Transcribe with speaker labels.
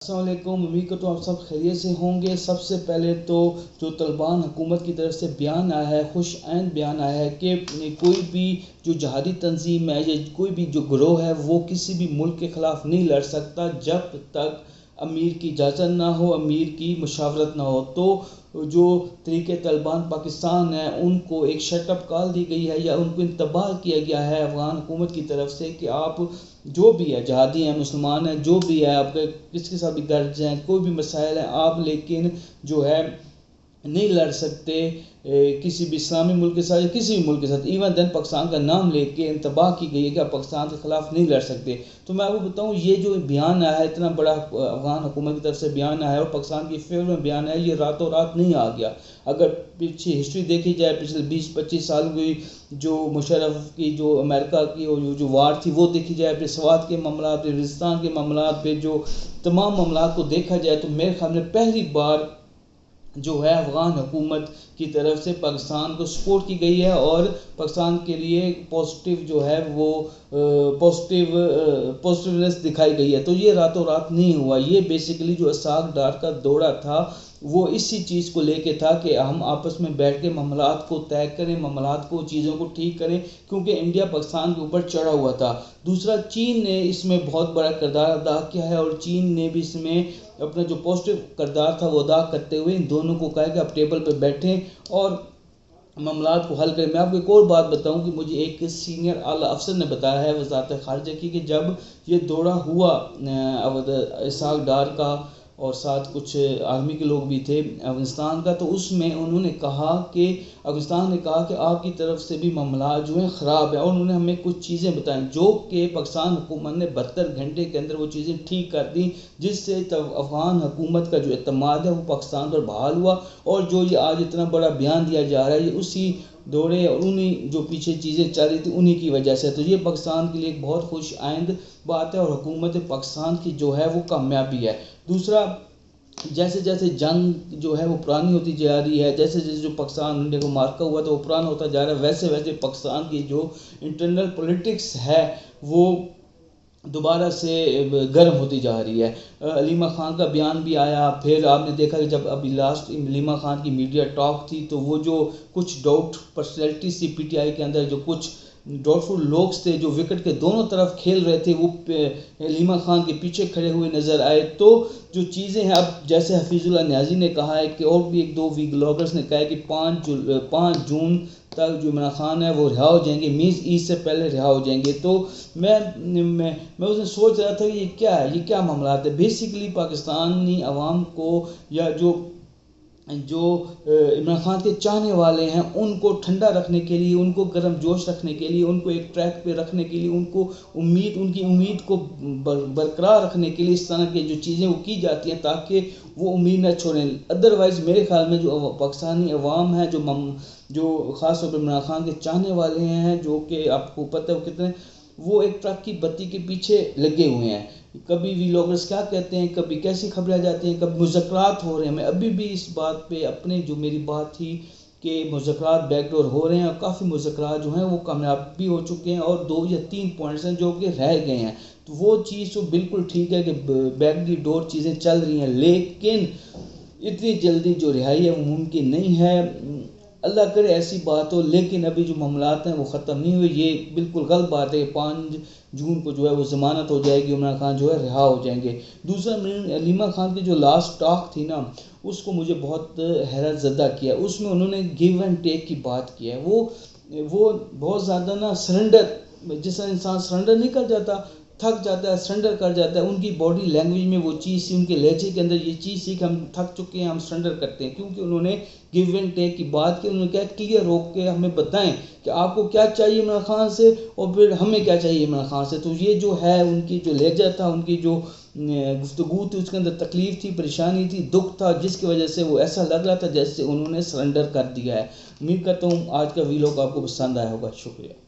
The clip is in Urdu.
Speaker 1: السلام علیکم، امید کرتا ہوں آپ سب خیریت سے ہوں گے۔ سب سے پہلے تو جو طالبان حکومت کی طرف سے بیان آیا ہے، خوش آئند بیان آیا ہے کہ کوئی بھی جو جہادی تنظیم ہے یا کوئی بھی جو گروہ ہے وہ کسی بھی ملک کے خلاف نہیں لڑ سکتا جب تک امیر کی اجازت نہ ہو، امیر کی مشاورت نہ ہو۔ تو جو طریقے طالبان پاکستان ہے ان کو ایک شٹ اپ کال دی گئی ہے یا ان کو انتباہ کیا گیا ہے افغان حکومت کی طرف سے کہ آپ جو بھی ہے، جہادی ہیں، مسلمان ہیں، جو بھی ہے، آپ کے کس کے ساتھ بھی گرج ہیں، کوئی بھی مسائل ہیں، آپ لیکن جو ہے نہیں لڑ سکتے کسی بھی اسلامی ملک کے ساتھ یا کسی بھی ملک کے ساتھ۔ ایون دین پاکستان کا نام لے کے انتباہ کی گئی ہے کہ آپ پاکستان کے خلاف نہیں لڑ سکتے۔ تو میں آپ کو بتاؤں، یہ جو بیان آیا ہے، اتنا بڑا افغان حکومت کی طرف سے بیان آیا ہے اور پاکستان کی فیور میں بیان آیا ہے، یہ راتوں رات نہیں آ گیا۔ اگر پیچھے ہسٹری دیکھی جائے، پچھلے 20-25 سال کی جو مشرف کی جو امریکہ کی جو وار تھی وہ دیکھی جائے، پھر سوات کے معاملات، پھر وزستان کے معاملات، پھر جو تمام معاملات کو دیکھا جائے تو میرے خیال میں پہلی بار جو ہے افغان حکومت کی طرف سے پاکستان کو سپورٹ کی گئی ہے اور پاکستان کے لیے پازیٹیو جو ہے وہ پازیٹیونیس دکھائی گئی ہے۔ تو یہ راتوں رات نہیں ہوا، یہ بیسیکلی جو اسحاق ڈار کا دورہ تھا وہ اسی چیز کو لے کے تھا کہ ہم آپس میں بیٹھ کے معاملات کو طے کریں، معاملات کو، چیزوں کو ٹھیک کریں، کیونکہ انڈیا پاکستان کے اوپر چڑھا ہوا تھا۔ دوسرا، چین نے اس میں بہت بڑا کردار ادا کیا ہے اور چین نے بھی اس میں اپنا جو پازیٹیو کردار تھا وہ ادا کرتے ہوئے ان دونوں کو کہا کہ آپ ٹیبل پہ بیٹھیں اور معاملات کو حل کریں۔ میں آپ کو ایک اور بات بتاؤں کہ مجھے ایک سینئر اعلیٰ افسر نے بتایا ہے وزارت خارجہ کی کہ جب یہ دورہ ہوا اسحاق ڈار کا اور ساتھ کچھ آرمی کے لوگ بھی تھے افغانستان کا، تو اس میں انہوں نے کہا کہ افغانستان نے کہا کہ آپ کی طرف سے بھی معاملات جو ہیں خراب ہیں، اور انہوں نے ہمیں کچھ چیزیں بتائیں جو کہ پاکستان حکومت نے 72 گھنٹے کے اندر وہ چیزیں ٹھیک کر دیں، جس سے افغان حکومت کا جو اعتماد ہے وہ پاکستان پر بحال ہوا۔ اور جو یہ آج اتنا بڑا بیان دیا جا رہا ہے یہ اسی دورے اور انہی جو پیچھے چیزیں چل رہی تھی انہی کی وجہ سے۔ تو یہ پاکستان کے لیے ایک بہت خوش آئند بات ہے اور حکومت پاکستان کی جو ہے وہ کامیابی ہے۔ دوسرا، جیسے جیسے جنگ جو ہے وہ پرانی ہوتی جا رہی ہے، جیسے جیسے جو پاکستان انڈیا کو مارکا ہوا تھا وہ پرانا ہوتا جا رہا ہے، ویسے ویسے پاکستان کی جو انٹرنل پولیٹکس ہے وہ دوبارہ سے گرم ہوتی جا رہی ہے۔ علیمہ خان کا بیان بھی آیا، پھر آپ نے دیکھا کہ جب ابھی لاسٹ علیمہ خان کی میڈیا ٹاک تھی تو وہ جو کچھ ڈاؤٹ پرسنالٹیز تھی پی ٹی آئی کے اندر، جو کچھ ڈاؤٹ فل لوگ تھے جو وکٹ کے دونوں طرف کھیل رہے تھے، وہ علیمہ خان کے پیچھے کھڑے ہوئے نظر آئے۔ تو جو چیزیں ہیں، اب جیسے حفیظ اللہ نیازی نے کہا ہے کہ اور بھی ایک دو ویلاگرز نے کہا ہے کہ 5 جون تک جو عمران خان ہے وہ رہا ہو جائیں گے، میز عید سے پہلے رہا ہو جائیں گے۔ تو میں اس نے سوچ رہا تھا کہ یہ کیا ہے، یہ کیا معاملات ہے۔ بیسیکلی پاکستانی عوام کو یا جو عمران خان کے چاہنے والے ہیں ان کو ٹھنڈا رکھنے کے لیے، ان کو گرم جوش رکھنے کے لیے، ان کو ایک ٹریک پہ رکھنے کے لیے، ان کو ان کی امید کو برقرار رکھنے کے لیے اس طرح کی جو چیزیں وہ کی جاتی ہیں تاکہ وہ امید نہ چھوڑیں۔ ادروائز میرے خیال میں جو پاکستانی عوام ہے جو خاص طور پر عمران خان کے چاہنے والے ہیں، جو کہ آپ کو پتہ ہے وہ کتنے، وہ ایک ٹرک کی بتی کے پیچھے لگے ہوئے ہیں۔ کبھی ویلاگرز کیا کہتے ہیں، کبھی کیسی خبریں جاتی ہیں، کبھی مذاکرات ہو رہے ہیں۔ میں ابھی بھی اس بات پہ اپنے جو میری بات تھی کہ مذاکرات بیک ڈور ہو رہے ہیں اور کافی مذاکرات جو ہیں وہ کامیاب بھی ہو چکے ہیں اور 2 یا 3 پوائنٹس ہیں جو کہ رہ گئے ہیں۔ تو وہ چیز تو بالکل ٹھیک ہے کہ بیک ڈور چیزیں چل رہی ہیں، لیکن اتنی جلدی جو رہائی ہے وہ ممکن نہیں ہے۔ اللہ کرے ایسی بات ہو، لیکن ابھی جو معاملات ہیں وہ ختم نہیں ہوئے۔ یہ بالکل غلط بات ہے کہ 5 جون کو جو ہے وہ ضمانت ہو جائے گی، عمران خان جو ہے رہا ہو جائیں گے۔ دوسرا، علیمہ خان کی جو لاسٹ ٹاک تھی نا، اس کو مجھے بہت حیرت زدہ کیا۔ اس میں انہوں نے گیو اینڈ ٹیک کی بات کی ہے۔ وہ بہت زیادہ نا سرنڈر، جس طرح انسان سرنڈر نہیں کر جاتا، تھک جاتا ہے، سرنڈر کر جاتا ہے، ان کی باڈی لینگویج میں وہ چیز تھی، ان کے لہجے کے اندر یہ چیز تھی کہ ہم تھک چکے ہیں، ہم سرنڈر کرتے ہیں، کیونکہ انہوں نے گیو اینڈ ٹیک کی بات کی۔ انہوں نے کہا کلیئر ہو کے ہمیں بتائیں کہ آپ کو کیا چاہیے عمران خان سے اور پھر ہمیں کیا چاہیے عمران خان سے۔ تو یہ جو ہے ان کی جو لہجہ تھا، ان کی جو گفتگو تھی، اس کے اندر تکلیف تھی، پریشانی تھی، دکھ تھا، جس کی وجہ سے وہ ایسا لگ رہا تھا جیسے انہوں نے سرنڈر کر دیا ہے۔ امید کرتا ہوں آج کا ویلاگ آپ کو پسند آیا ہوگا۔ شکریہ۔